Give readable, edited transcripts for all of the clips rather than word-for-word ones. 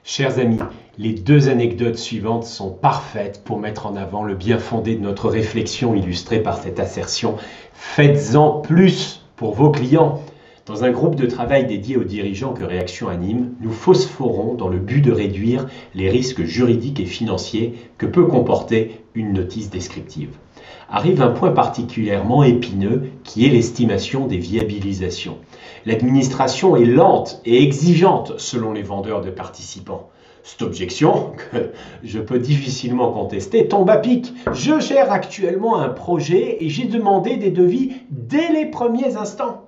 Chers amis, les deux anecdotes suivantes sont parfaites pour mettre en avant le bien fondé de notre réflexion illustrée par cette assertion. Faites-en plus pour vos clients. Dans un groupe de travail dédié aux dirigeants que Réaction anime, nous phosphorons dans le but de réduire les risques juridiques et financiers que peut comporter une notice descriptive. Arrive un point particulièrement épineux qui est l'estimation des viabilisations. L'administration est lente et exigeante selon les vendeurs de participants. Cette objection, que je peux difficilement contester, tombe à pic. Je gère actuellement un projet et j'ai demandé des devis dès les premiers instants.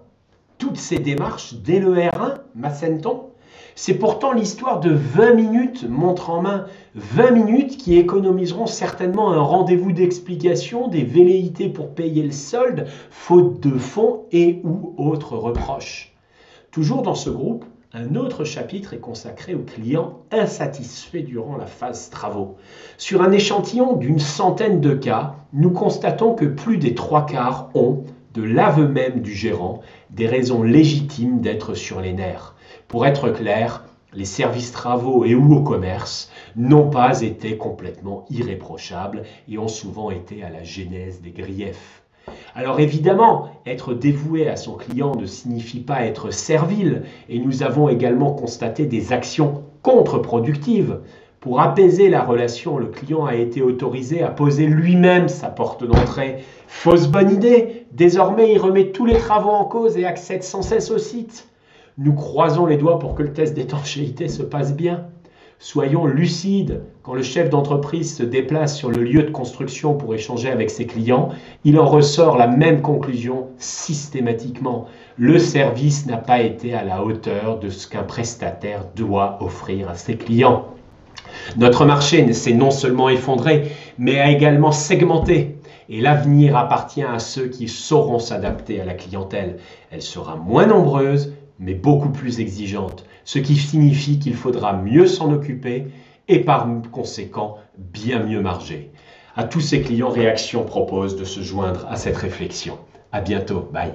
Toutes ces démarches dès le R1, m'assène-t-on ? C'est pourtant l'histoire de 20 minutes montre en main, 20 minutes qui économiseront certainement un rendez-vous d'explication, des velléités pour payer le solde, faute de fonds et ou autres reproches. Toujours dans ce groupe, un autre chapitre est consacré aux clients insatisfaits durant la phase travaux. Sur un échantillon d'une centaine de cas, nous constatons que plus des 3/4 ont, de l'aveu même du gérant, des raisons légitimes d'être sur les nerfs. Pour être clair, les services travaux et ou au commerce n'ont pas été complètement irréprochables et ont souvent été à la genèse des griefs. Alors évidemment, être dévoué à son client ne signifie pas être servile et nous avons également constaté des actions contre-productives. Pour apaiser la relation, le client a été autorisé à poser lui-même sa porte d'entrée. Fausse bonne idée, désormais il remet tous les travaux en cause et accède sans cesse au site. Nous croisons les doigts pour que le test d'étanchéité se passe bien. Soyons lucides, quand le chef d'entreprise se déplace sur le lieu de construction pour échanger avec ses clients, il en ressort la même conclusion systématiquement. Le service n'a pas été à la hauteur de ce qu'un prestataire doit offrir à ses clients. Notre marché s'est non seulement effondré, mais a également segmenté. Et l'avenir appartient à ceux qui sauront s'adapter à la clientèle. Elle sera moins nombreuse, mais beaucoup plus exigeante, ce qui signifie qu'il faudra mieux s'en occuper et par conséquent bien mieux marger. À tous ces clients, Réaction propose de se joindre à cette réflexion. À bientôt, bye.